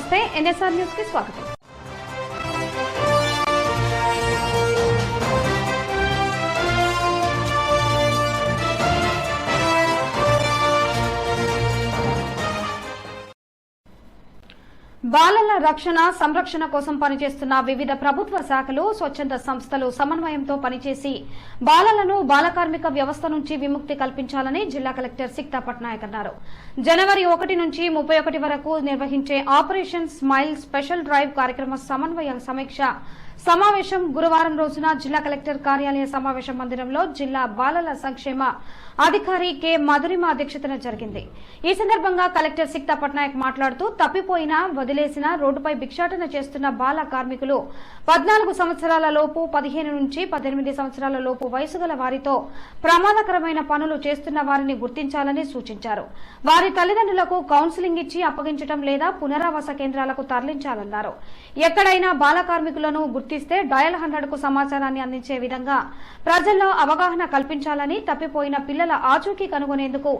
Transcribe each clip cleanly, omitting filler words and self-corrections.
నమస్తే, NSR news కి స్వాగతం. బాలల రక్షణ సంరక్షణ కోసం పనిచేస్తున్న వివిధ ప్రభుత్వ శాఖలు, స్వచ్ఛంద సంస్థలు సమన్వయంతో పనిచేసి బాలలను బాల కార్మిక వ్యవస్థ నుంచి విముక్తి కల్పించాలని జిల్లా కలెక్టర్ సిక్తా పట్నాయక్ అన్నారు. జనవరి 1 నుంచి 31 వరకు నిర్వహించే ఆపరేషన్ స్మైల్ స్పెషల్ డ్రైవ్ కార్యక్రమ సమన్వయ సమీక్ష సమావేశం గురువారం రోజున జిల్లా కలెక్టర్ కార్యాలయ సమావేశ మందిరంలో జిల్లా బాలల సంక్షేమ అధికారి కె మధురిమ అధ్యక్షతన జరిగింది. ఈ సందర్భంగా కలెక్టర్ సిక్తా పట్నాయక్ మాట్లాడుతూ తప్పిపోయిన, వదిలేసిన, రోడ్డుపై భిక్షాటన చేస్తున్న బాల కార్మికులు 14 సంవత్సరాల లోపు, 15 నుంచి 18 సంవత్సరాల లోపు వయసు గల వారితో ప్రమాదకరమైన పనులు చేస్తున్న వారిని గుర్తించాలని సూచించారు. వారి తల్లిదండ్రులకు కౌన్సిలింగ్ ఇచ్చి అప్పగించడం లేదా పునరావాస కేంద్రాలకు తరలించాలన్నారు. ఎక్కడైనా బాల కార్మికులను గుర్తిస్తే డయల్ 100కు సమాచారాన్ని అందించే విధంగా ప్రజల్లో అవగాహన కల్పించాలని, తప్పిపోయిన పిల్లల ఆచూకీ కనుగొనేందుకు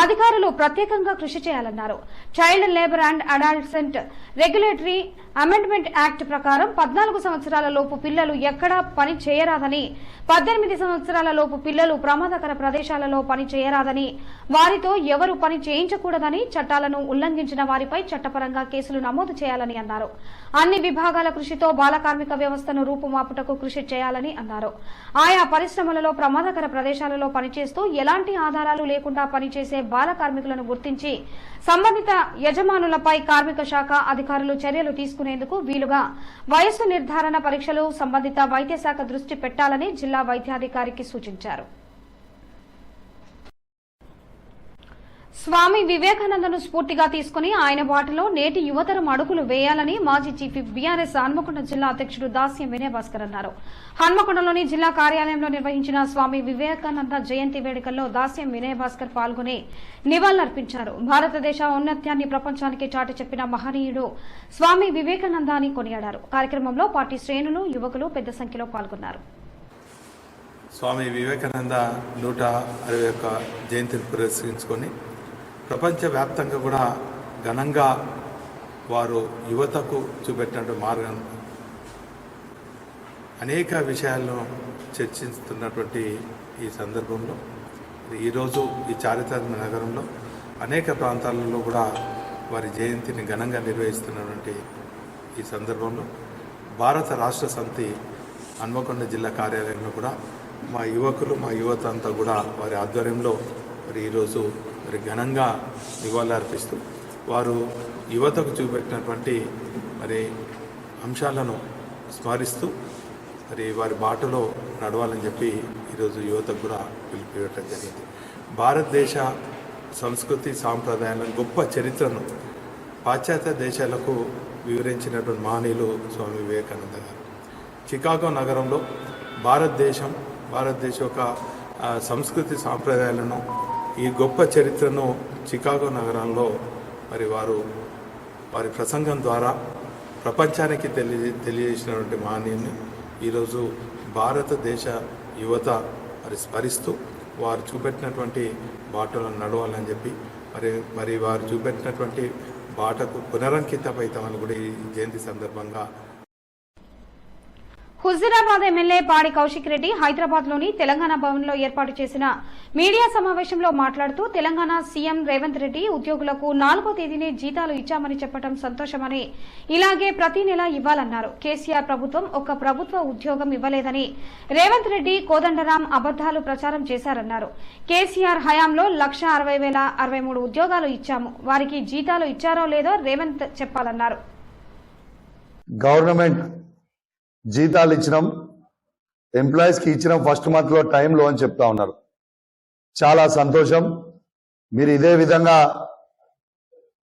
అధికారులు ప్రత్యేకంగా కృషి చేయాలన్నారు. Child labour and adolescent regulatory amendment act ప్రకారం 14 సంవత్సరాల లోపు పిల్లలు ఎక్కడా పని చేయరాదని, 18 సంవత్సరాల లోపు పిల్లలు ప్రమాదకర ప్రదేశాలలో పని చేయరాదని, వారితో ఎవరు పని చేయించకూడదని, చట్టాలను ఉల్లంఘించిన వారిపై చట్టపరంగా కేసులు నమోదు చేయాలని అన్నారు. అన్ని విభాగాల కృషితో బాల కార్మిక వ్యవస్థను రూపుమాపుటకు కృషి చేయాలని అన్నారు. ఆయా పరిశ్రమలలో ప్రమాదకర ప్రదేశాలలో పనిచేస్తూ ఎలాంటి ఆధారాలు లేకుండా పనిచేసే బాల కార్మికులను గుర్తించి సంబంధిత యజమానులపై కార్మిక శాఖ అధికారులు చర్యలు తీసుకునేందుకు వీలుగా వయస్సు నిర్ధారణ పరీక్షలు సంబంధిత వైద్య శాఖ దృష్టి పెట్టాలని జిల్లా వైద్యాధికారికి సూచించారు. స్వామి వివేకానందను స్ఫూర్తిగా తీసుకుని ఆయన బాటలో నేటి యువతరం అడుగులు వేయాలని మాజీ చీఫ్ బీఆర్ఎస్ హన్మకొండ జిల్లా అధ్యక్షుడు దాస్యం వినయ్ భాస్కర్ అన్నారు. హన్మకొండలోని జిల్లా కార్యాలయంలో నిర్వహించిన స్వామి వివేకానంద జయంతి వేడుకల్లో దాస్యం వినయ్ భాస్కర్ పాల్గొని నివాళులర్పించారు. భారతదేశ ఔన్నత్యాన్ని ప్రపంచానికి చాటి చెప్పిన మహనీయుడు స్వామి వివేకానంద అని కొనియాడారు. కార్యక్రమంలో పార్టీ శ్రేణులు, యువకులు పెద్ద సంఖ్యలో పాల్గొన్నారు. స్వామి వివేకానంద 161 జయంతిని పురస్కరించుకొని ప్రపంచవ్యాప్తంగా కూడా ఘనంగా వారు యువతకు చూపెట్టిన మార్గం అనేక విషయాలను చర్చిస్తున్నటువంటి ఈ సందర్భంలో ఈరోజు ఈ చారిత్రక నగరంలో అనేక ప్రాంతాలలో కూడా వారి జయంతిని ఘనంగా నిర్వహిస్తున్నటువంటి ఈ సందర్భంలో భారత రాష్ట్ర సమితి హన్మకొండ జిల్లా కార్యాలయంలో కూడా మా యువకులు, మా యువత అంతా కూడా వారి ఆధ్వర్యంలో మరి ఈరోజు మరి ఘనంగా నివాళులర్పిస్తూ వారు యువతకు చూపెట్టినటువంటి మరి అంశాలను స్మరిస్తూ మరి వారి బాటలో నడవాలని చెప్పి ఈరోజు యువతకు కూడా పిలుపునివ్వడం జరిగింది. భారతదేశ సంస్కృతి సాంప్రదాయాలను, గొప్ప చరిత్రను పాశ్చాత్య దేశాలకు వివరించినటువంటి మహనీయులు స్వామి వివేకానంద గారు. చికాగో నగరంలో భారతదేశ యొక్క సంస్కృతి సాంప్రదాయాలను, ఈ గొప్ప చరిత్రను చికాగో నగరంలో మరి వారి ప్రసంగం ద్వారా ప్రపంచానికి తెలియజేసినటువంటి మహనీయుని ఈరోజు భారతదేశ యువత మరి స్మరిస్తూ వారు చూపెట్టినటువంటి బాటలను నడవాలని చెప్పి మరి వారు చూపెట్టినటువంటి బాటకు పునరంకితమవుతామని కూడా ఈ జయంతి సందర్భంగా. హుజూరాబాద్ ఎమ్మెల్యే పాడి కౌశిక్ రెడ్డి హైదరాబాద్ లోని తెలంగాణ భవన్ లో ఏర్పాటు చేసిన మీడియా సమావేశంలో మాట్లాడుతూ తెలంగాణ సీఎం రేవంత్ రెడ్డి ఉద్యోగులకు 4వ తేదీనే జీతాలు ఇచ్చామని చెప్పడం సంతోషమని, ఇలాగే ప్రతి నెల ఇవ్వాలన్నారు. కేసీఆర్ ప్రభుత్వం ఒక్క ప్రభుత్వ ఉద్యోగం ఇవ్వలేదని రేవంత్ రెడ్డి, కోదండరాం అబద్దాలు ప్రచారం చేశారన్నారు. కేసీఆర్ హయాంలో 1,60,063 ఉద్యోగాలు ఇచ్చాము. వారికి జీతాలు ఇచ్చారో లేదో రేవంత్ చెప్పాలన్నారు. గవర్నమెంట్ జీతాలు ఇచ్చినాం, ఎంప్లాయీస్కి ఇచ్చినాం ఫస్ట్ మంత్లో టైంలో అని చెప్తా ఉన్నారు. చాలా సంతోషం. మీరు ఇదే విధంగా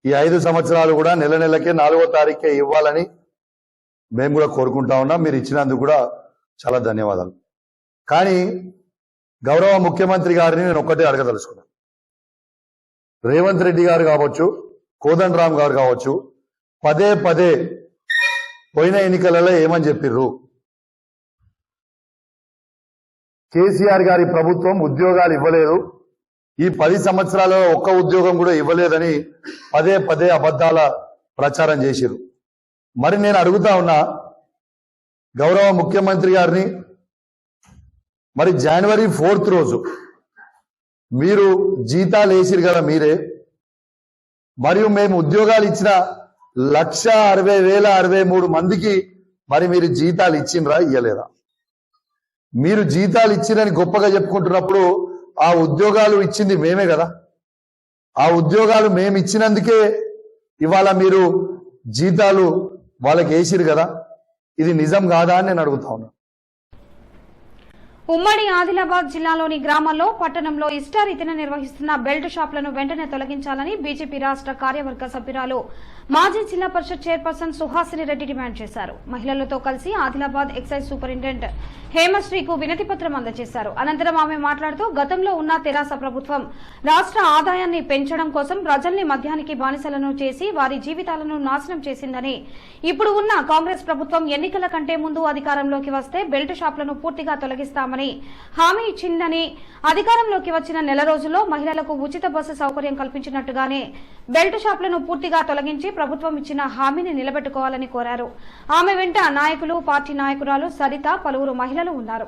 ఈ 5 సంవత్సరాలు కూడా నెలకే 4వ తారీఖే ఇవ్వాలని మేము కూడా కోరుకుంటా ఉన్నాం. మీరు ఇచ్చినందుకు కూడా చాలా ధన్యవాదాలు. కానీ గౌరవ ముఖ్యమంత్రి గారిని నేను ఒక్కటే అడగదలుచుకున్నాను. రేవంత్ రెడ్డి గారు కావచ్చు, కోదండరాం గారు కావచ్చు, పదే పోయిన ఎన్నికలలో ఏమని చెప్పిర్రు? కేసీఆర్ గారి ప్రభుత్వం ఉద్యోగాలు ఇవ్వలేదు, ఈ 10 సంవత్సరాలలో ఒక్క ఉద్యోగం కూడా ఇవ్వలేదని పదే అబద్దాల ప్రచారం చేసిరు. మరి నేను అడుగుతా ఉన్నా గౌరవ ముఖ్యమంత్రి గారిని, మరి జనవరి 4th రోజు మీరు జీతాలు వేసిరు కదా మీరే, మరియు మేము ఉద్యోగాలు ఇచ్చిన 1,60,063 మందికి మరి మీరు జీతాలు ఇచ్చిండ్రా ఇయ్యలేదా? మీరు జీతాలు ఇచ్చిరని గొప్పగా చెప్పుకుంటున్నప్పుడు ఆ ఉద్యోగాలు ఇచ్చింది మేమే కదా. ఆ ఉద్యోగాలు మేము ఇచ్చినందుకే ఇవాళ మీరు జీతాలు వాళ్ళకి వేసిరు కదా. ఇది నిజం కాదా అని నేను అడుగుతా ఉన్నా. ఉమ్మడి ఆదిలాబాద్ జిల్లాలోని గ్రామాల్లో, పట్టణంలో ఇష్టారీతిన నిర్వహిస్తున్న బెల్ట్ షాపులను వెంటనే తొలగించాలని బీజేపీ రాష్ట్ర కార్యవర్గ సభ్యురాలు, మాజీ జిల్లా పరిషత్ చైర్పర్సన్ సుహాసిని రెడ్డి డిమాండ్ చేశారు. మహిళలతో కలిసి ఆదిలాబాద్ ఎక్సైజ్ సూపరింటెండెంట్ హేమశ్రీకు వినతి పత్రం అందజేశారు. అనంతరం ఆమె మాట్లాడుతూ, గతంలో ఉన్న తెరాస ప్రభుత్వం రాష్ట్ర ఆదాయాన్ని పెంచడం కోసం ప్రజల్ని మద్యానికి బానిసలను చేసి వారి జీవితాలను నాశనం చేసిందని, ఇప్పుడు ఉన్న కాంగ్రెస్ ప్రభుత్వం ఎన్నికల కంటే ముందు అధికారంలోకి వస్తే బెల్ట్ షాపులను పూర్తిగా తొలగిస్తామని హామీ ఇచ్చిందని, అధికారంలోకి వచ్చిన నెల రోజుల్లో మహిళలకు ఉచిత బస్సు సౌకర్యం కల్పించినట్టుగానే బెల్ట్ షాపులను పూర్తిగా తొలగించి ప్రభుత్వం ఇచ్చిన హామీని నిలబెట్టుకోవాలని కోరారు. ఆమె వెంట నాయకులు, పార్టీ నాయకురాలు సరిత, పలువురు మహిళలు ఉన్నారు.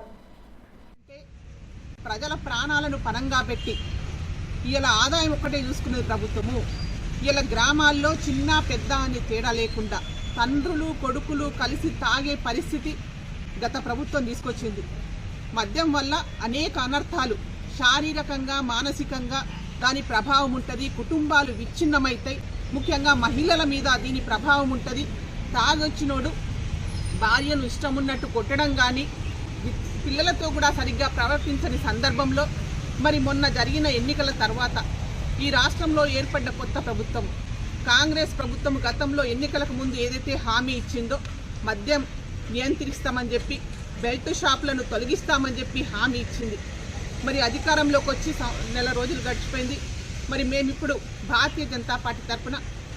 ప్రజల ప్రాణాలను పరంగా పెట్టి ఇలా ఆదాయం ఒక్కటే చూసుకునేది ప్రభుత్వము. ఇలా గ్రామాల్లో చిన్న పెద్ద అని తేడా లేకుండా తండ్రులు కొడుకులు కలిసి తాగే పరిస్థితి గత ప్రభుత్వం తీసుకొచ్చింది. మద్యం వల్ల అనేక అనర్థాలు, శారీరకంగా మానసికంగా దాని ప్రభావం ఉంటుంది. కుటుంబాలు విచ్ఛిన్నమైతాయి. ముఖ్యంగా మహిళల మీద దీని ప్రభావం ఉంటుంది. తాగొచ్చినోడు భార్యను ఇష్టం ఉన్నట్టు కొట్టడం కానీ, పిల్లలతో కూడా సరిగ్గా ప్రవర్తించని సందర్భంలో మరి మొన్న జరిగిన ఎన్నికల తర్వాత ఈ రాష్ట్రంలో ఏర్పడ్డ కొత్త ప్రభుత్వం, కాంగ్రెస్ ప్రభుత్వం గతంలో ఎన్నికలకు ముందు ఏదైతే హామీ ఇచ్చిందో మద్యం నియంత్రిస్తామని చెప్పి, బెల్ట్ షాపులను తొలగిస్తామని చెప్పి హామీ ఇచ్చింది. మరి అధికారంలోకి వచ్చి నెల రోజులు గడిచిపోయింది. మరి మేమిప్పుడు భారతీయ జనతా పార్టీ తరఫున,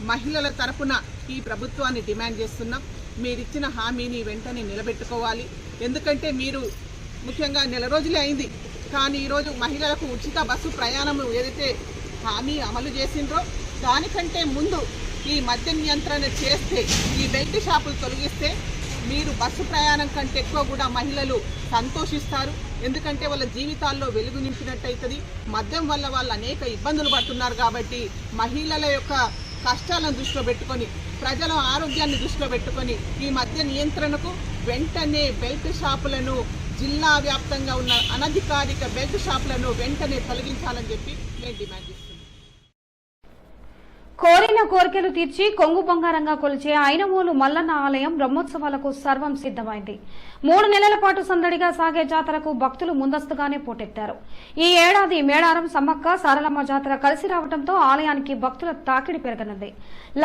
మహిళల తరఫున ఈ ప్రభుత్వాన్ని డిమాండ్ చేస్తున్నాం. మీరిచ్చిన హామీని వెంటనే నిలబెట్టుకోవాలి. ఎందుకంటే మీరు ముఖ్యంగా నెల రోజులే అయింది, కానీ ఈరోజు మహిళలకు ఉచిత బస్సు ప్రయాణం ఏదైతే హామీ అమలు చేసిండ్రో దానికంటే ముందు ఈ మద్య నియంత్రణ చేస్తే, ఈ బెల్ట్ షాపులు తొలగిస్తే మీరు బస్సు ప్రయాణం కంటే ఎక్కువ కూడా మహిళలు సంతోషిస్తారు. ఎందుకంటే వాళ్ళ జీవితాల్లో వెలుగు నింపినట్టయితుంది. మద్యం వల్ల వాళ్ళు అనేక ఇబ్బందులు పడుతున్నారు. కాబట్టి మహిళల యొక్క కష్టాలను దృష్టిలో పెట్టుకొని, ప్రజల ఆరోగ్యాన్ని దృష్టిలో పెట్టుకొని ఈ మద్య నియంత్రణకు వెంటనే బెల్ట్ షాపులను, జిల్లా వ్యాప్తంగా ఉన్న అనధికారిక బెల్ట్ షాపులను వెంటనే తొలగించాలని చెప్పి నేను డిమాండ్ చేస్తున్నాను. కోరిన కోరికలు తీర్చి కొంగు బంగారంగా కొలిచే ఐనవోలు మల్లన్న ఆలయం బ్రహ్మోత్సవాలకు సర్వం సిద్దమైంది. 3 నెలల పాటు సందడిగా సాగే జాతరకు భక్తులు ముందస్తుగానే పోటెత్తారు. ఈ ఏడాది మేడారం, సమ్మక్క సారలమ్మ జాతర కలిసి రావడంతో ఆలయానికి భక్తుల తాకిడి పెరగనుంది.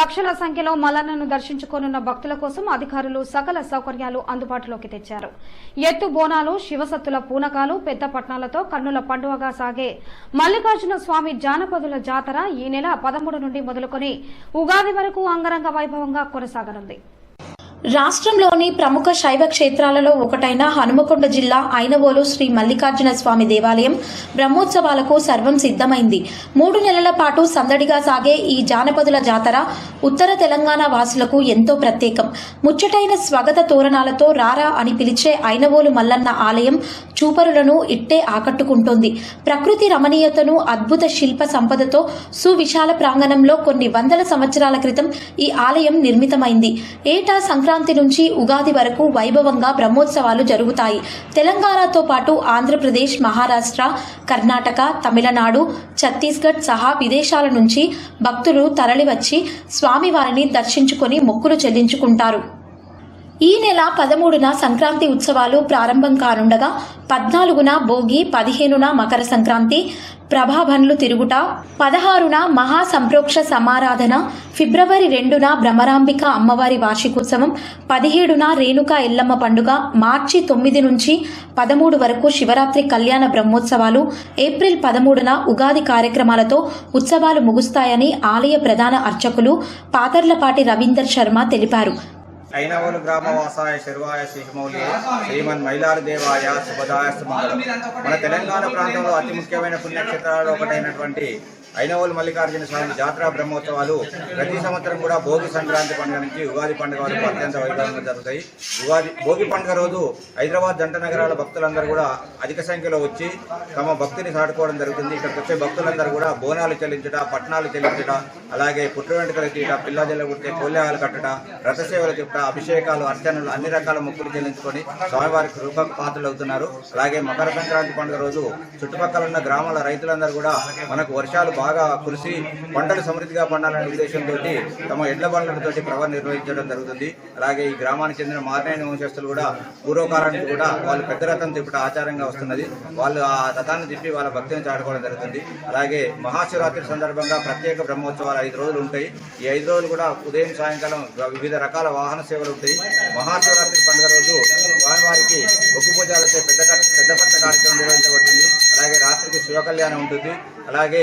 లక్షల సంఖ్యలో మల్లన్నను దర్శించుకోనున్న భక్తుల కోసం అధికారులు సకల సౌకర్యాలు అందుబాటులోకి తెచ్చారు. ఎత్తు బోనాలు, శివసత్తుల పూనకాలు, పెద్ద పట్నాలతో కన్నుల పండుగగా సాగే మల్లికార్జున స్వామి జానపదుల జాతర ఈ నెల 13 నుండి మొదలుకొని ఉగాది వరకు అంగరంగ వైభవంగా కొనసాగనుంది. రాష్ట్రంలోని ప్రముఖ శైవ క్షేత్రాలలో ఒకటైన హనుమకొండ జిల్లా ఐనవోలు శ్రీ మల్లికార్జున స్వామి దేవాలయం బ్రహ్మోత్సవాలకు సర్వం సిద్దమైంది. 3 నెలల పాటు సందడిగా సాగే ఈ జానపదుల జాతర ఉత్తర తెలంగాణ వాసులకు ఎంతో ప్రత్యేకం. ముచ్చటైన స్వాగత తోరణాలతో రారా అని పిలిచే ఐనవోలు మల్లన్న ఆలయం చూపరులను ఇట్టే ఆకట్టుకుంటోంది. ప్రకృతి రమణీయతను, అద్భుత శిల్ప సంపదతో సువిశాల ప్రాంగణంలో కొన్ని వందల సంవత్సరాల క్రితం ఈ ఆలయం నిర్మితమైంది. ఏటా సంక్రాంతి నుంచి ఉగాది వరకు వైభవంగా బ్రహ్మోత్సవాలు జరుగుతాయి. తెలంగాణతో పాటు ఆంధ్రప్రదేశ్, మహారాష్ట్ర, కర్ణాటక, తమిళనాడు, ఛత్తీస్గఢ్ సహా విదేశాల నుంచి భక్తులు తరలివచ్చి స్వామివారిని దర్శించుకొని మొక్కులు చెల్లించుకుంటారు. ఈ నెల 13న సంక్రాంతి ఉత్సవాలు ప్రారంభం కానుండగా 14న భోగి, 15న మకర సంక్రాంతి, ప్రభాబండ్లు తిరుగుట, 16న మహాసంప్రోక్ష సమారాధన, ఫిబ్రవరి 2న భ్రమరాంబిక అమ్మవారి వార్షికోత్సవం, 17న రేణుకా ఎల్లమ్మ పండుగ, మార్చి 9 నుంచి 13 వరకు శివరాత్రి కళ్యాణ బ్రహ్మోత్సవాలు, ఏప్రిల్ 13న ఉగాది కార్యక్రమాలతో ఉత్సవాలు ముగుస్తాయని ఆలయ ప్రధాన అర్చకులు పాతర్లపాటి రవీందర్ శర్మ తెలిపారు. ఐనవోలు గ్రామవాసాయ శర్వాయ శ్రీమౌలి శ్రీమన్ మైలార దేవాయ శుభదాయ సుమంగళం. మన తెలంగాణ ప్రాంతంలో అతి ముఖ్యమైన పుణ్యక్షేత్రాలు ఒకటైనటువంటి ఐనవోలు మల్లికార్జున స్వామి జాతర బ్రహ్మోత్సవాలు ప్రతి సంవత్సరం కూడా భోగి సంక్రాంతి పండుగ నుంచి ఉగాది పండుగ వరకు అత్యంత వైభవంగా జరుగుతాయి. భోగి పండుగ రోజు హైదరాబాద్ జంట నగరాల భక్తులందరూ కూడా అధిక సంఖ్యలో వచ్చి తమ భక్తిని చాటుకోవడం జరుగుతుంది. ఇక్కడికి వచ్చే భక్తులందరూ కూడా బోనాలు చెల్లించట, పట్నాలు చెల్లించట, అలాగే పుట్టు వెంట్రుకలు తీయట, పిల్ల జల్ల కుట్టే కోల్యాలు కట్టట, రథసేవలు చెప్పట, అభిషేకాలు, అర్చనలు, అన్ని రకాల మొక్కులు చెల్లించుకొని స్వామివారికి కృప పాత్రలు అవుతున్నారు. అలాగే మకర సంక్రాంతి పండుగ రోజు చుట్టుపక్కల ఉన్న గ్రామాల రైతులందరూ కూడా మనకు వర్షాలు బాగా కురిసి పంటలు సమృద్ధిగా పండాలనే ఉద్దేశంతో తమ ఎడ్ల బండ్లతోటి ప్రవ నిర్వహించడం జరుగుతుంది. అలాగే ఈ గ్రామానికి చెందిన మార్నేని వంశస్థులు కూడా పూర్వకాలానికి కూడా వాళ్ళు పెద్ద రథం తిప్పట ఆచారంగా వస్తున్నది. వాళ్ళు ఆ రథాన్ని తిప్పి వాళ్ళ భక్తిని చాటుకోవడం జరుగుతుంది. అలాగే మహాశివరాత్రి సందర్భంగా ప్రత్యేక బ్రహ్మోత్సవాలు 5 రోజులు ఉంటాయి. ఈ 5 రోజులు కూడా ఉదయం సాయంకాలం వివిధ రకాల వాహన సేవలు ఉంటాయి. మహాశివరాత్రి పండుగ రోజు స్వామివారికి ఒగ్గు పూజలతో పెద్ద పట్ట కార్యక్రమం నిర్వహించబడుతుంది. అలాగే రాత్రికి శివ కళ్యాణం ఉంటుంది. అలాగే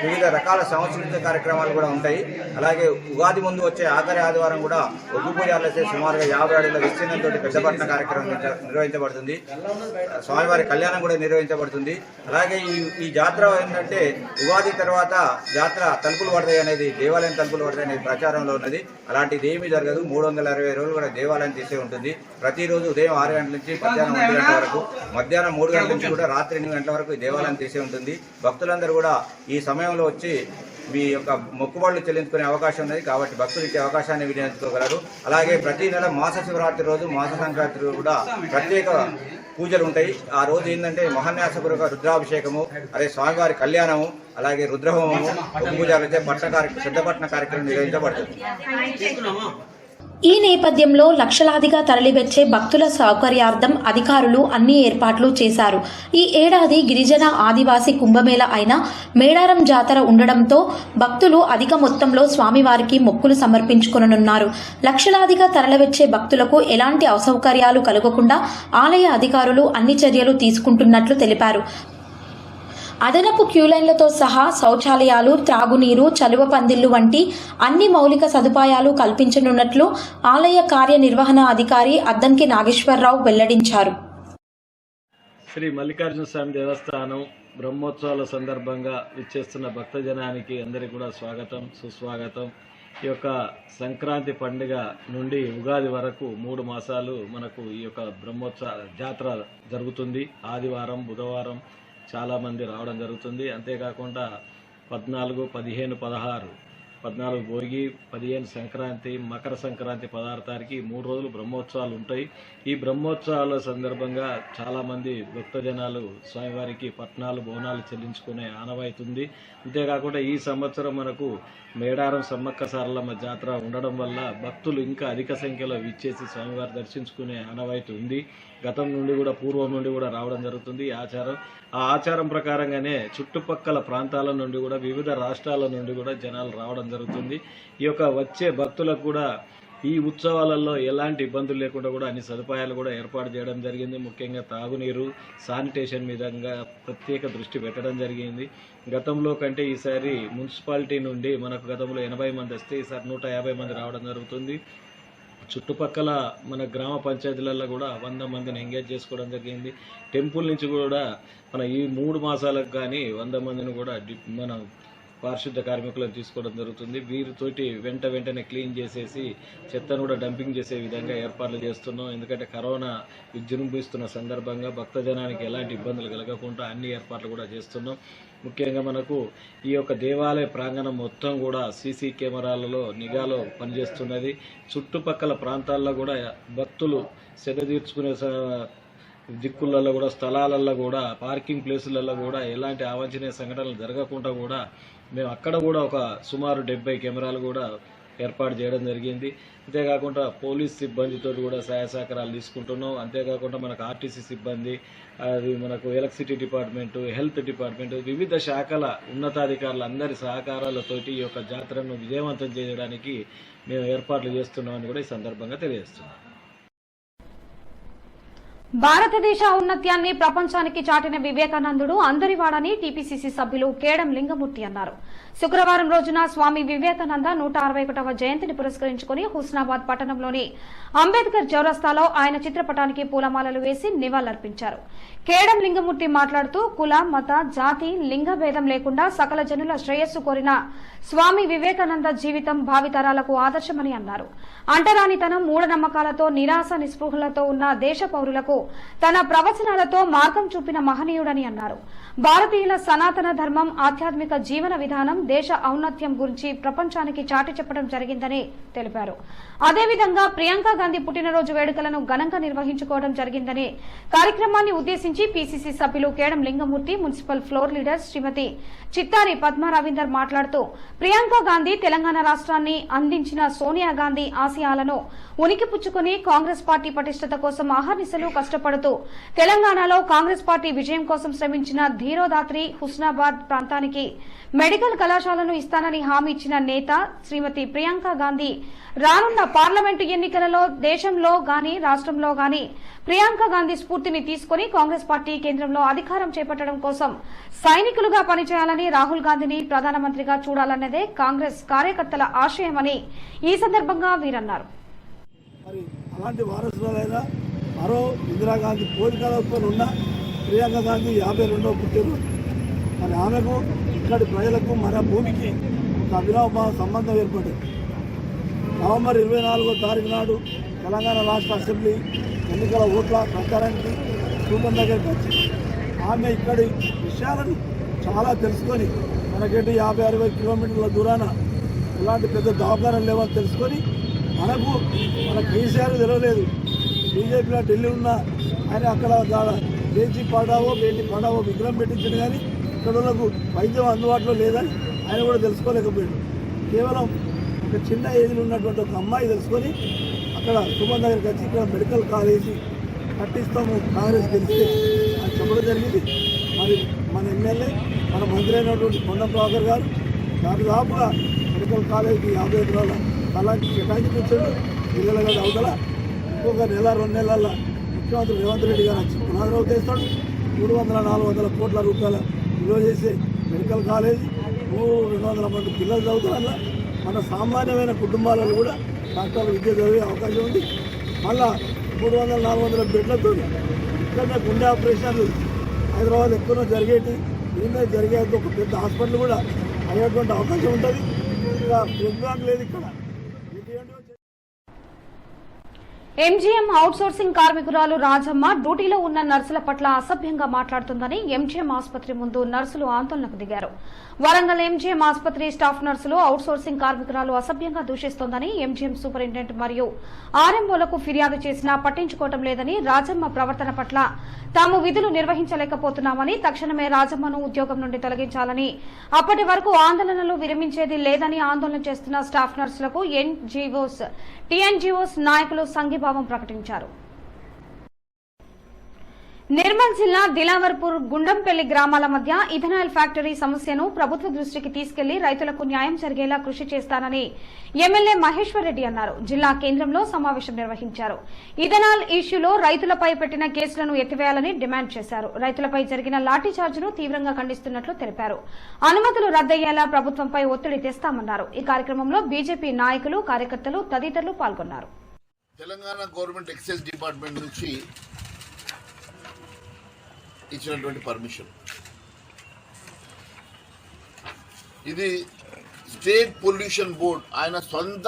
వివిధ రకాల సాంస్కృతిక కార్యక్రమాలు కూడా ఉంటాయి. అలాగే ఉగాది ముందు వచ్చే ఆఖరి ఆదివారం కూడా ఒగ్గు పూజలైతే సుమారుగా 50 అడుగుల విస్తీర్ణంతో పెద్ద పట్ట కార్యక్రమం నిర్వహించబడుతుంది. స్వామివారి కళ్యాణం కూడా నిర్వహించబడుతుంది. అలాగే ఈ జాతర ఏంటంటే ఉగాది తర్వాత జాతర తలుపులు పడతాయి అనేది, దేవాలయం తలుపులు పడతాయి అనేది ప్రచారంలో ఉన్నది. అలాంటిది ఏమీ జరగదు. 360 రోజులు కూడా దేవాలయం తీసే ఉంటుంది. ప్రతిరోజు ఉదయం 6 గంటల నుంచి మధ్యాహ్నం 1 గంటల వరకు, మధ్యాహ్నం 3 గంటల నుంచి కూడా రాత్రి 8 గంటల వరకు ఈ దేవాలయం తీసే ఉంటుంది. భక్తులందరూ కూడా ఈ సమయంలో వచ్చి మీ యొక్క మొక్కుబడులు చెల్లించుకునే అవకాశం ఉన్నది. కాబట్టి భక్తులు ఇచ్చే అవకాశాన్ని వినియోగించుకోగలరు. అలాగే ప్రతి నెల మాస శివరాత్రి రోజు, మాస సంక్రాంతి రోజు కూడా ప్రత్యేక పూజలు ఉంటాయి. ఆ రోజు ఏంటంటే మహాన్యాసపూర్వక రుద్రాభిషేకము, అదే స్వామివారి కళ్యాణము, అలాగే రుద్రహోమము, ఒగ్గు పూజలైతే సిద్ధపట్న కార్యక్రమం నిర్వహించబడుతుంది. ఈ నేపథ్యంలో లక్షలాదిగా తరలివచ్చే భక్తుల సౌకర్యార్థం అధికారులు అన్ని ఏర్పాట్లు చేశారు. ఈ ఏడాది గిరిజన ఆదివాసీ కుంభమేళ అయిన మేడారం జాతర ఉండడంతో భక్తులు అధిక మొత్తంలో స్వామివారికి మొక్కులు సమర్పించుకొనున్నారు. లక్షలాదిగా తరలివచ్చే భక్తులకు ఎలాంటి అసౌకర్యాలు కలగకుండా ఆలయ అధికారులు అన్ని చర్యలు తీసుకుంటున్నట్లు తెలిపారు. అదనపు క్యూలైన్లతో సహా శౌచాలయాలు, త్రాగునీరు, చలువ పందిళ్లు వంటి అన్ని మౌలిక సదుపాయాలు కల్పించనున్నట్లు ఆలయ కార్యనిర్వహణ అధికారి అద్దంకి నాగేశ్వరరావు వెల్లడించారు. శ్రీ మల్లికార్జున స్వామి దేవస్థానం బ్రహ్మోత్సవాల సందర్భంగా విచ్చేస్తున్న భక్తజనానికి అందరికీ కూడా స్వాగతం, సుస్వాగతం. ఈ యొక్క సంక్రాంతి పండుగ నుండి ఉగాది వరకు 3 మాసాలు మనకు ఈ యొక్క బ్రహ్మోత్సవ జాతర జరుగుతుంది. ఆదివారం, బుధవారం చాలామంది రావడం జరుగుతుంది. అంతేకాకుండా 14, 15, 16, 14 భోగి, 15 సంక్రాంతి, మకర సంక్రాంతి 16 తారీఖు 3 రోజులు బ్రహ్మోత్సవాలు ఉంటాయి. ఈ బ్రహ్మోత్సవాల సందర్భంగా చాలామంది భక్తజనాలు స్వామివారికి పట్నాలు, బోనాలు చెల్లించుకునే ఆనవాయితీ ఉంది. అంతేకాకుండా ఈ సంవత్సరం మనకు మేడారం సమ్మక్క సారలమ్మ జాతర ఉండడం వల్ల భక్తులు ఇంకా అధిక సంఖ్యలో విచ్చేసి స్వామివారి దర్శించుకునే ఆనవాయితీ ఉంది. గతం నుండి కూడా, పూర్వం నుండి కూడా రావడం జరుగుతుంది ఈ ఆచారం. ఆ ఆచారం ప్రకారంగానే చుట్టుపక్కల ప్రాంతాల నుండి కూడా, వివిధ రాష్ట్రాల నుండి కూడా జనాలు రావడం జరుగుతుంది. ఈ యొక్క వచ్చే భక్తులకు కూడా ఈ ఉత్సవాలలో ఎలాంటి ఇబ్బందులు లేకుండా కూడా అన్ని సదుపాయాలు కూడా ఏర్పాటు చేయడం జరిగింది. ముఖ్యంగా తాగునీరు, శానిటేషన్ విధంగా ప్రత్యేక దృష్టి పెట్టడం జరిగింది. గతంలో కంటే ఈసారి మున్సిపాలిటీ నుండి మనకు గతంలో 80 మంది వస్తే ఈసారి 150 మంది రావడం జరుగుతుంది. చుట్టుపక్కల మన గ్రామ పంచాయతీలలో కూడా 100 మందిని ఎంగేజ్ చేసుకోవడం జరిగింది. టెంపుల్ నుంచి కూడా మన ఈ 3 మాసాలకు కానీ 100 మందిని కూడా మన పారిశుద్ధ కార్మికులను తీసుకోవడం జరుగుతుంది. వీరితోటి వెంటనే క్లీన్ చేసేసి చెత్తను కూడా డంపింగ్ చేసే విధంగా ఏర్పాట్లు చేస్తున్నాం. ఎందుకంటే కరోనా విజృంభిస్తున్న సందర్భంగా భక్తజనానికి ఎలాంటి ఇబ్బందులు కలగకుండా అన్ని ఏర్పాట్లు కూడా చేస్తున్నాం. ముఖ్యంగా మనకు ఈ యొక్క దేవాలయ ప్రాంగణం మొత్తం కూడా సీసీ కెమెరాలలో నిఘాలో పనిచేస్తున్నది. చుట్టుపక్కల ప్రాంతాల్లో కూడా భక్తులు సెద తీర్చుకునే దిక్కులలో కూడా, స్థలాలలో కూడా, పార్కింగ్ ప్లేసులలో కూడా ఎలాంటి అవాంఛనీయ సంఘటనలు జరగకుండా కూడా మేము అక్కడ కూడా ఒక సుమారు 70 కెమెరాలు కూడా ఏర్పాటు చేయడం జరిగింది. అంతేకాకుండా పోలీస్ సిబ్బందితో కూడా సహాయ సహకారాలు తీసుకుంటున్నాం. అంతేకాకుండా మనకు ఆర్టీసీ సిబ్బంది, అది మనకు ఎలక్ట్రిసిటీ డిపార్ట్మెంటు, హెల్త్ డిపార్ట్మెంటు, వివిధ శాఖల ఉన్నతాధికారుల అందరి సహకారాలతోటి ఈ యొక్క జాతరను విజయవంతం చేయడానికి మేము ఏర్పాట్లు చేస్తున్నామని కూడా ఈ సందర్భంగా తెలియజేస్తున్నాం. భారతదేశ ఔన్నత్యాన్ని ప్రపంచానికి చాటిన వివేకానందుడు అందరివాడని టీపీసీసీ సభ్యులు కేడం లింగమూర్తి అన్నారు. శుక్రవారం రోజున స్వామి వివేకానంద 161వ జయంతిని పురస్కరించుకుని హుస్నాబాద్ పట్టణంలోని అంబేద్కర్ చౌరస్తాలో ఆయన చిత్రపటానికి పూలమాలలు వేసి నివాళులర్పించారు. కేడం లింగమూర్తి మాట్లాడుతూ కుల, మత, జాతి, లింగ భేదం లేకుండా సకల జనుల శ్రేయస్సు కోరిన స్వామి వివేకానంద జీవితం భావితరాలకు ఆదర్శమని అన్నారు. అంటరానితనం, మూఢనమ్మకాలతో, నిరాశ నిస్పృహలతో ఉన్న దేశ పౌరులకు తన ప్రవచనాలతో మార్గం చూపిన మహనీయుడని అన్నారు. భారతీయుల సనాతన ధర్మం, ఆధ్యాత్మిక జీవన విధానం, దేశ ఔన్నత్యం గురించి ప్రపంచానికి చాటి చెప్పడం జరిగిందని తెలిపారు. అదేవిధంగా ప్రియాంక గాంధీ పుట్టినరోజు వేడుకలను ఘనంగా నిర్వహించుకోవడం జరిగిందని, కార్యక్రమాన్ని ఉద్దేశించి పీసీసీ సభ్యులు కేడం లింగమూర్తి, మున్సిపల్ ఫ్లోర్ లీడర్ శ్రీమతి చిత్తారి పద్మ రవీందర్ మాట్లాడుతూ ప్రియాంక గాంధీ తెలంగాణ రాష్ట్రాన్ని అందించిన సోనియా గాంధీ ఆశయాలను ఉనికిపుచ్చుకుని కాంగ్రెస్ పార్టీ పటిష్టత కోసం అహర్నిశలు కష్టపడుతూ తెలంగాణలో కాంగ్రెస్ పార్టీ విజయం కోసం శ్రమించిన ధీరోదాత్రి హుస్నాబాద్ ప్రాంతానికి మెడికల్ కళాశాలను ఇస్తానని హామీ ఇచ్చిన నేత శ్రీమతి ప్రియాంక గాంధీ రానున్న పార్లమెంటు ఎన్నికలలో దేశంలో గాని రాష్ట్రంలో గాని ప్రియాంక గాంధీ స్ఫూర్తిని తీసుకుని కాంగ్రెస్ పార్టీ కేంద్రంలో అధికారం చేపట్టడం కోసం సైనికులుగా పనిచేయాలని, రాహుల్ గాంధీని ప్రధానమంత్రిగా చూడాలన్నదే కాంగ్రెస్ కార్యకర్తల ఆశయమని ఈ సందర్భంగా వీరన్నారు. మరి అలాంటి వారసులైన మరో ఇందిరాగాంధీ పోలికలతో ఉన్న ప్రియాంక గాంధీ 52వ పుట్టినరోజు. మరి ఆమెకు ఇక్కడి ప్రజలకు మన భూమికి ఒక అవినాభావ సంబంధం ఏర్పడింది. నవంబర్ 24వ తారీఖు నాడు తెలంగాణ రాష్ట్ర అసెంబ్లీ ఎన్నికల ఓట్ల ప్రచారానికి రూపం దగ్గరికి వచ్చింది. ఆమె ఇక్కడి విషయాలను చాలా తెలుసుకొని మనకేంటి 50-60 కిలోమీటర్ల దూరాన ఇలాంటి పెద్ద దవాఖానాలు లేవని తెలుసుకొని మన కేసీఆర్ తెలియలేదు. బీజేపీలో ఢిల్లీ ఉన్న ఆయన అక్కడ బేటీ పడావో విగ్రహం పెట్టించాడు, కానీ ఇక్కడ వాళ్ళకు వైద్యం అందుబాటులో లేదని ఆయన కూడా తెలుసుకోలేకపోయాడు. కేవలం ఒక చిన్న ఏజ్లో ఉన్నటువంటి ఒక అమ్మాయి తెలుసుకొని అక్కడ సుమన్ దగ్గరికి వచ్చి ఇక్కడ మెడికల్ కాలేజీ కట్టిస్తాము కాంగ్రెస్ గెలిస్తే అని చెప్పడం జరిగింది. మరి మన ఎమ్మెల్యే, మన మంత్రి అయినటువంటి కొండం ప్రభాకర్ గారు దాదాపుగా మెడికల్ కాలేజీకి 50 ఎకరాల స్థలానికి కేటాయించాడు. పిల్లల గది అవతల ఇంకొక నెల 2 నెలల ముఖ్యమంత్రి రేవంత్ రెడ్డి గారు వచ్చి పునరావృతం చేస్తాడు. 300-400 కోట్ల రూపాయల విలువ చేసే మెడికల్ కాలేజీ, 200 మంది పిల్లలు చదువుతారు. మన సామాన్యమైన కుటుంబాలలో కూడా డాక్టర్లు విద్య చదివే అవకాశం ఉంది. మళ్ళా 300-400 బెడ్లతో ఇక్కడనే గుండె ఆపరేషన్లు హైదరాబాద్ ఎక్కువనో జరిగేటి, దీనిలో జరిగేది ఒక పెద్ద హాస్పిటల్ కూడా అయ్యేటువంటి అవకాశం ఉంటుంది. ఇంకా ప్రోగ్రాం లేదు ఇక్కడ. ఎంజీఎం అవుట్సోర్సింగ్ కార్మికురాలు రాజమ్మ డ్యూటీలో ఉన్న నర్సుల పట్ల అసభ్యంగా మాట్లాడుతుందని ఎంజీఎం ఆసుపత్రి ముందు నర్సులు ఆందోళనకు దిగారు. వరంగల్ ఎంజీఎం ఆసుపత్రి స్టాఫ్ నర్సులు అవుట్సోర్సింగ్ కార్మికురాలు అసభ్యంగా దూషిస్తోందని ఎంజీఎం సూపరింటెండెంట్ మరియు ఆర్ఎంఓలకు ఫిర్యాదు చేసినా పట్టించుకోవడం లేదని, రాజమ్మ ప్రవర్తన పట్ల తాము విధులు నిర్వహించలేకపోతున్నామని, తక్షణమే రాజమ్మను ఉద్యోగం నుండి తొలగించాలని, అప్పటి వరకు ఆందోళనలు విరమించేది లేదని ఆందోళన చేస్తున్న స్టాఫ్ నర్సులకు టీఎన్జీఓస్ నాయకులు సంఘీభావం ప్రకటించారు. నిర్మల్ జిల్లా దిలావర్పూర్, గుండంపల్లి గ్రామాల మధ్య ఇథనాల్ ఫ్యాక్టరీ సమస్యను ప్రభుత్వ దృష్టికి తీసుకెళ్లి రైతులకు న్యాయం జరిగేలా కృషి చేస్తానని ఎమ్మెల్యే మహేశ్వర్ రెడ్డి అన్నారు. జిల్లా కేంద్రంలో సమావేశం నిర్వహించారు. ఇథనాల్ ఇష్యూలో రైతులపై పెట్టిన కేసులను ఎత్తివేయాలని డిమాండ్ చేశారు. రైతులపై జరిగిన లాఠీచార్జ్ను తీవ్రంగా ఖండిస్తున్నట్లు తెలిపారు. అనుమతులు రద్దయ్యేలా ప్రభుత్వంపై ఒత్తిడి తెస్తామన్నారు. ఈ కార్యక్రమంలో బీజేపీ నాయకులు, కార్యకర్తలు తదితరులు పాల్గొన్నారు. తెలంగాణ గవర్నమెంట్ ఎక్సైజ్ డిపార్ట్మెంట్ నుంచి ఇచ్చినటువంటి పర్మిషన్ ఇది. స్టేట్ పొల్యూషన్ బోర్డ్, ఆయన సొంత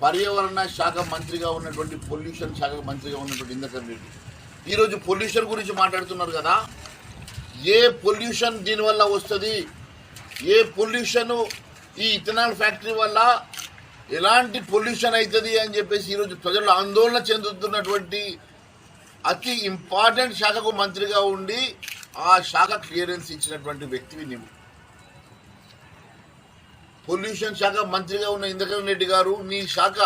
పర్యావరణ శాఖ మంత్రిగా ఉన్నటువంటి, పొల్యూషన్ శాఖ మంత్రిగా ఉన్నటువంటి ఇంద్రకరణ్ రెడ్డి ఈరోజు పొల్యూషన్ గురించి మాట్లాడుతున్నారు కదా. ఏ పొల్యూషన్ దీనివల్ల వస్తుంది, ఏ పొల్యూషన్ ఈ ఇథనాల్ ఫ్యాక్టరీ వల్ల ఎలాంటి పొల్యూషన్ అవుతుంది అని చెప్పేసి ఈరోజు ప్రజలు ఆందోళన చెందుతున్నటువంటి అతి ఇంపార్టెంట్ శాఖకు మంత్రిగా ఉండి ఆ శాఖ క్లియరెన్స్ ఇచ్చినటువంటి వ్యక్తివి నీవు. పొల్యూషన్ శాఖ మంత్రిగా ఉన్న ఇంద్రకరణ్ రెడ్డి గారు, నీ శాఖ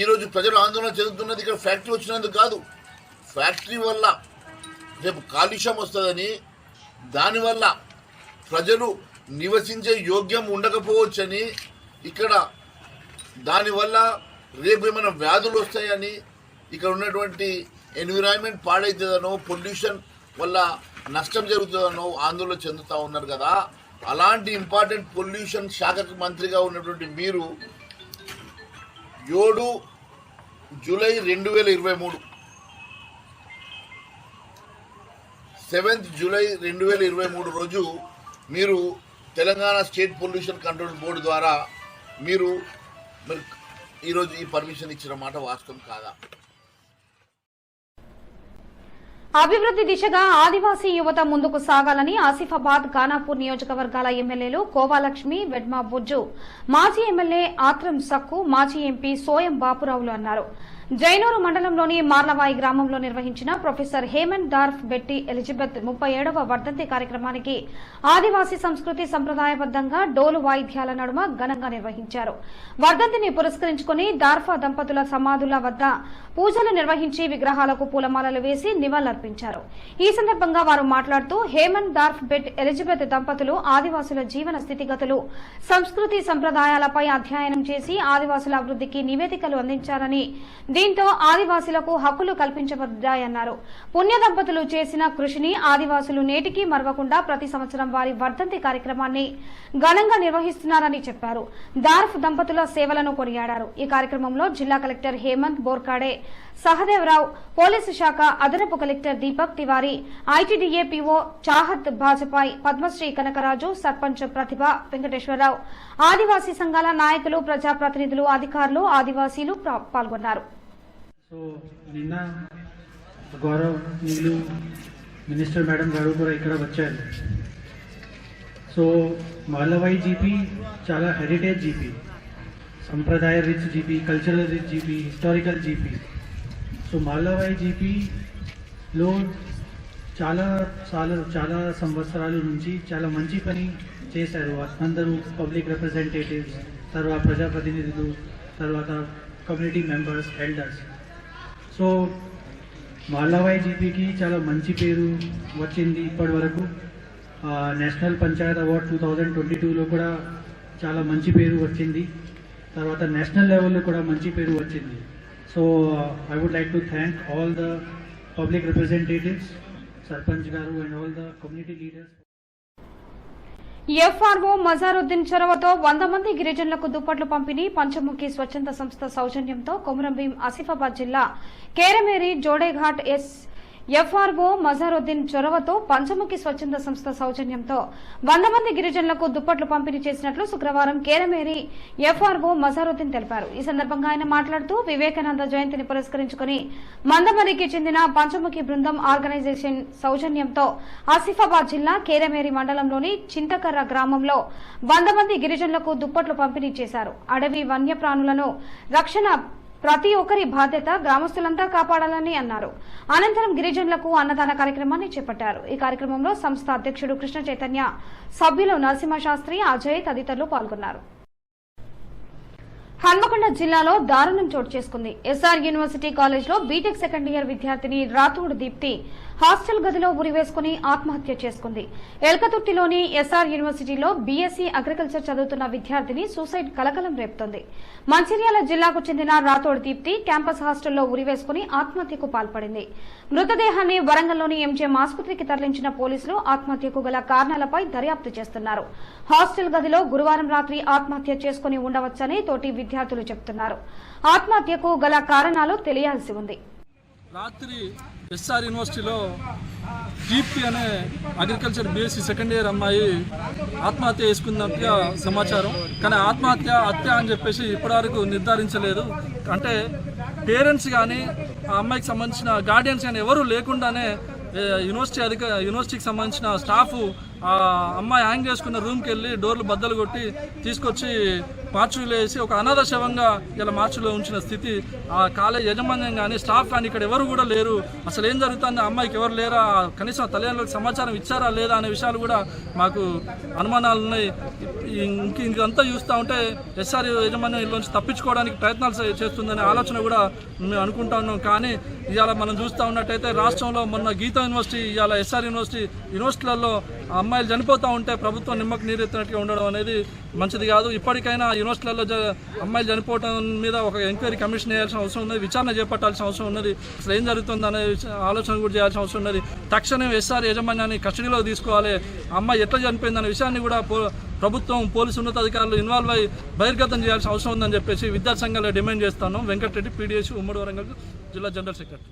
ఈరోజు ప్రజలు ఆందోళన చెందుతున్నది ఇక్కడ ఫ్యాక్టరీ వచ్చినందుకు కాదు. ఫ్యాక్టరీ వల్ల రేపు కాలుష్యం వస్తుందని, దానివల్ల ప్రజలు నివసించే యోగ్యం ఉండకపోవచ్చని, ఇక్కడ దానివల్ల రేపు ఏమైనా వ్యాధులు వస్తాయని ఇక్కడ ఉన్నటువంటి ఎన్విరాన్మెంట్ పాడైతుందనో పొల్యూషన్ వల్ల నష్టం జరుగుతుందనో ఆందోళన చెందుతూ ఉన్నారు కదా. అలాంటి ఇంపార్టెంట్ పొల్యూషన్ శాఖ మంత్రిగా ఉన్నటువంటి మీరు 7 జూలై 2023 7th జూలై 2023 రోజు మీరు Telangana state pollution control board ద్వారా మీరు ఈరోజు ఈ పర్మిషన్ ఇచ్చిన మాట వాస్తవం కాదా? అభివృద్ధి దిశగా ఆదివాసీ యువత ముందుకు సాగాలని ఆసిఫాబాద్ ఖానాపూర్ నియోజకవర్గాల ఎమ్మెల్యేలు కోవాలక్ష్మి, వెడ్మా బుజ్జు, మాజీ ఎమ్మెల్యే ఆత్రం సక్కు, మాజీ ఎంపీ సోయం బాపురావులు అన్నారు. జైనూరు మండలంలోని మార్లవాయి గ్రామంలో నిర్వహించిన ప్రొఫెసర్ హేమంత్ దార్ఫ్ బెట్టి ఎలిజబెత్ 37వ వర్ధంతి కార్యక్రమానికి ఆదివాసీ సంస్కృతి సంప్రదాయబద్దంగా డోలు వాయిద్యాల నడుమ ఘనంగా నిర్వహించారు. వర్ధంతిని పురస్కరించుకుని దార్ఫా దంపతుల సమాధుల వద్ద పూజలు నిర్వహించి విగ్రహాలకు పూలమాలలు వేసి నివాళులర్పించారు. ఈ సందర్భంగా వారు మాట్లాడుతూ హేమంత్ దార్ఫ్ బెట్ ఎలిజబెత్ దంపతులు ఆదివాసుల జీవన స్థితిగతులు, సంస్కృతి సంప్రదాయాలపై అధ్యయనం చేసి ఆదివాసుల అభివృద్ధికి నివేదికలు అందించారని, దీంతో ఆదివాసులకు హక్కులు కల్పించబడ్డాయన్నారు. పుణ్య దంపతులు చేసిన కృషిని ఆదివాసులు నేటికీ మరవకుండా ప్రతి సంవత్సరం వారి వర్ధంతి కార్యక్రమాన్ని ఘనంగా నిర్వహిస్తున్నారని చెప్పారు. దార్ఫ్ దంపతుల సేవలను కొనియాడారు. ఈ కార్యక్రమంలో జిల్లా కలెక్టర్ హేమంత్ బోర్కాడే, సహదేవరావు, పోలీసు శాఖ అదనపు collector Deepak Tiwari, ITDA PO Chahat Bajpai, Padmashri Kanakaraju, sarpanch Pratibha Venkateswararao, Adivasi సంఘాల నాయకులు, ప్రజాప్రతినిధులు, అధికారులు, ఆదివాసీలు పాల్గొన్నారు. సో నిన్న గౌరవ్ నీళ్ళు మినిస్టర్ మేడం గారు కూడా ఇక్కడ వచ్చారు. సో మాలవాయి జీపీ చాలా హెరిటేజ్ జీపీ, సంప్రదాయ rich GP, cultural rich GP, historical GP. So Malavai జీపీలో చాలా సంవత్సరాల నుంచి చాలా మంచి పని చేశారు. అందరూ పబ్లిక్ రిప్రజెంటేటివ్స్, తర్వాత ప్రజాప్రతినిధులు, తర్వాత కమ్యూనిటీ మెంబర్స్, ఎల్డర్స్. సో మాలవాయి జీపీకి చాలా మంచి పేరు వచ్చింది ఇప్పటి వరకు. నేషనల్ పంచాయత్ అవార్డ్ 2022లో కూడా చాలా మంచి పేరు వచ్చింది. తర్వాత నేషనల్ లెవెల్లో కూడా మంచి పేరు వచ్చింది. So I would like to thank all the public representatives, sarpanch గారు and all the community leaders. FRO Mazaruddin చొరవతో 100 మంది గిరిజనులకు దుప్పట్లు పంపిణీ పంచముఖి స్వచ్ఛంద సంస్థ సౌజన్యంతో కొమురంభీం ఆసిఫాబాద్ జిల్లా కేరమేరి జోడేఘాట్ ఎఫ్ఆర్ఓ మజారుద్దీన్ చొరవతో పంచముఖి స్వచ్ఛంద సంస్థ సౌజన్యంతో 100 మంది గిరిజనులకు దుప్పట్లు పంపిణీ చేసినట్లు శుక్రవారం కేరమేరి ఎఫ్ఆర్ఓ మజారుద్దీన్ తెలిపారు. ఈ సందర్భంగా ఆయన మాట్లాడుతూ వివేకానంద జయంతిని పురస్కరించుకుని మందమరికి చెందిన పంచముఖి బృందం ఆర్గనైజేషన్ సౌజన్యంతో ఆసిఫాబాద్ జిల్లా కేరమేరి మండలంలోని చింతకర్ర గ్రామంలో 100 మంది గిరిజనులకు దుప్పట్లు పంపిణీ చేశారు. అడవి వన్యప్రాణులను రక్షణ ప్రతి ఒక్కరి బాధ్యత, గ్రామస్తులంతా కాపాడాలని అన్నారు. అనంతరం గిరిజనులకు అన్నదాన కార్యక్రమాన్ని చేపట్టారు. ఈ కార్యక్రమంలో సంస్థ అధ్యక్షుడు కృష్ణ చైతన్య, సభ్యులు నరసింహశాస్త్రి, అజయ్ తదితరులు పాల్గొన్నారు. హన్మకొండ జిల్లాలో దారుణం చోటు చేసుకుంది. ఎస్ఆర్ యూనివర్సిటీ కాలేజ్లో బీటెక్ సెకండ్ ఇయర్ విద్యార్థిని రాథోడ్ దీప్తి హాస్టల్ గదిలో ఉరివేసుకుని ఆత్మహత్య చేసుకుంది. ఎల్కతుర్తిలోని ఎస్ఆర్ యూనివర్సిటీలో బీఎస్సీ అగ్రికల్చర్ చదువుతున్న విద్యార్థిని సూసైడ్ కలకలం రేపుతోంది. మంచిర్యాల జిల్లాకు చెందిన రాథోడ్ దీప్తి క్యాంపస్ హాస్టల్లో ఉరివేసుకుని ఆత్మహత్యకు పాల్పడింది. మృతదేహాన్ని వరంగల్లోని ఎంజీఎం ఆసుపత్రికి తరలించిన పోలీసులు ఆత్మహత్యకు గల కారణాలపై దర్యాప్తు చేస్తున్నారు. హాస్టల్ గదిలో గురువారం రాత్రి ఆత్మహత్య చేసుకుని ఉండవచ్చని తోటి విద్యార్థులు చెబుతున్నారు. ఆత్మహత్యకు గల కారణాలు తెలియాల్సి ఉంది. రాత్రి ఎస్ఆర్ యూనివర్సిటీలో దీప్తి అనే అగ్రికల్చర్ బీఎస్సీ సెకండ్ ఇయర్ అమ్మాయి ఆత్మహత్య చేసుకున్నట్టుగా సమాచారం. కానీ ఆత్మహత్య హత్య అని చెప్పేసి ఇప్పటివరకు నిర్ధారించలేదు. అంటే పేరెంట్స్ కానీ ఆ అమ్మాయికి సంబంధించిన గార్డియన్స్ కానీ ఎవరు లేకుండానే యూనివర్సిటీకి సంబంధించిన స్టాఫ్ ఆ అమ్మాయి హ్యాంగ్ చేసుకున్న రూమ్కి వెళ్ళి డోర్లు బద్దలు కొట్టి తీసుకొచ్చి మార్చులో వేసి ఒక అనాథ శవంగా ఇలా మార్చులో ఉంచిన స్థితి. ఆ కాలేజ్ యాజమాన్యం కానీ స్టాఫ్ కానీ ఇక్కడ ఎవరు కూడా లేరు. అసలు ఏం జరుగుతుంది, అమ్మాయికి ఎవరు లేరా, కనీసం తల్లిదండ్రులకు సమాచారం ఇచ్చారా లేదా అనే విషయాలు కూడా మాకు అనుమానాలు ఉన్నాయి. ఇంకంతా చూస్తూ ఉంటే ఎస్ఆర్ యాజమాన్యం ఇల్లుంచి తప్పించుకోవడానికి ప్రయత్నాలు చేస్తుందనే ఆలోచన కూడా మేము అనుకుంటా ఉన్నాం. కానీ ఇవాళ మనం చూస్తూ ఉన్నట్టయితే రాష్ట్రంలో మొన్న గీతా యూనివర్సిటీ, ఇవాళ ఎస్ఆర్ యూనివర్సిటీలలో అమ్మాయిలు చనిపోతూ ఉంటే ప్రభుత్వం నిమ్మకు నీరెత్తినట్టుగా ఉండడం అనేది మంచిది కాదు. ఇప్పటికైనా యూనివర్సిటీలలో అమ్మాయిలు చనిపోవడం మీద ఒక ఎంక్వైరీ కమిషన్ చేయాల్సిన అవసరం ఉన్నది, విచారణ చేపట్టాల్సిన అవసరం ఉన్నది, అసలు ఏం జరుగుతుంది అనే ఆలోచన కూడా చేయాల్సిన అవసరం ఉన్నది. తక్షణం ఎస్ఆర్ యాజమాన్యాన్ని కస్టడీలో తీసుకోవాలి. అమ్మాయి ఎట్లా చనిపోయిందనే విషయాన్ని కూడా ప్రభుత్వం, పోలీసు ఉన్నతాధికారులు ఇన్వాల్వ్ అయ్యి బహిర్గతం చేయాల్సిన అవసరం ఉందని చెప్పేసి విద్యార్థి సంఘాలు డిమాండ్ చేస్తాను. వెంకటరెడ్డి, పీడీఎస్, ఉమ్మడి వరంగల్ జిల్లా జనరల్ సెక్రటరీ.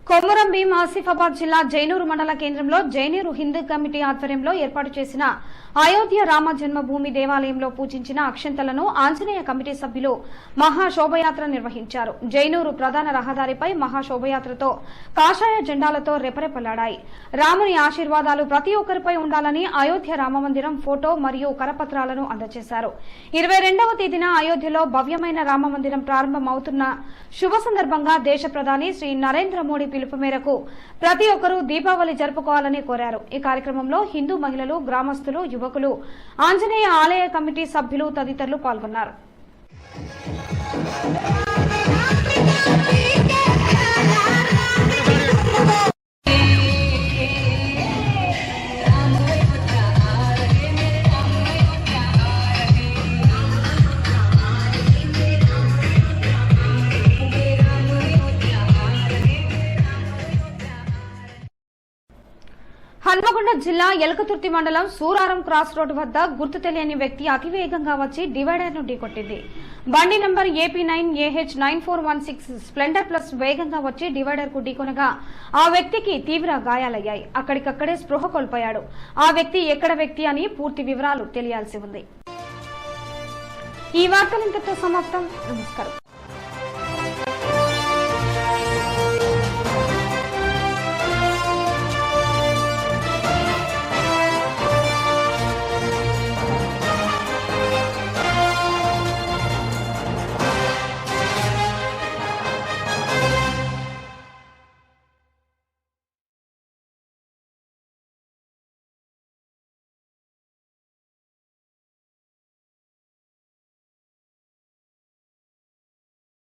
కొమురం భీం ఆసిఫాబాద్ జిల్లా జైనూరు మండల కేంద్రంలో జైనూరు హిందూ కమిటీ ఆధ్వర్యంలో ఏర్పాటు చేసిన అయోధ్య రామ జన్మభూమి దేవాలయంలో పూజించిన అక్షంతలను ఆంజనేయ కమిటీ సభ్యులు మహాశోభయాత్ర నిర్వహించారు. జైనూరు ప్రధాన రహదారిపై మహాశోభయాత్రతో కాషాయ జెండాలతో రెపరెపలాడాయి. రాముని ఆశీర్వాదాలు ప్రతి ఒక్కరిపై ఉండాలని అయోధ్య రామమందిరం ఫోటో మరియు కరపత్రాలను అందజేశారు. 22వ తేదీన అయోధ్యలో భవ్యమైన రామమందిరం ప్రారంభమవుతున్న శుభ సందర్భంగా దేశ ప్రధాని శ్రీ నరేంద్ర మోడీ పిలుపు మేరకు ప్రతి ఒక్కరూ దీపావళి జరుపుకోవాలని కోరారు. ఈ కార్యక్రమంలో హిందూ మహిళలు, గ్రామస్తులు, యువకులు, ఆంజనేయ ఆలయ కమిటీ సభ్యులు తదితరులు పాల్గొన్నారు. హన్మకొండ జిల్లా ఎలకతుర్తి మండలం సూరారం క్రాస్ రోడ్డు వద్ద గుర్తు తెలియని వ్యక్తి అతివేగంగా వచ్చి డివైడర్ను ఢీకొట్టింది. బండి నంబర్ AP9AH9416 స్ప్లెండర్ ప్లస్ వేగంగా వచ్చి డివైడర్ కు ఢీకొనగా ఆ వ్యక్తికి తీవ్ర గాయాలయ్యాయి. అక్కడికక్కడే స్పృహ కోల్పోయాడు. ఆ వ్యక్తి ఎక్కడ వ్యక్తి అని పూర్తి వివరాలు తెలియాల్సి ఉంది. ఈ వార్తలు ఇంతటితో సమాప్తం. నమస్కారం.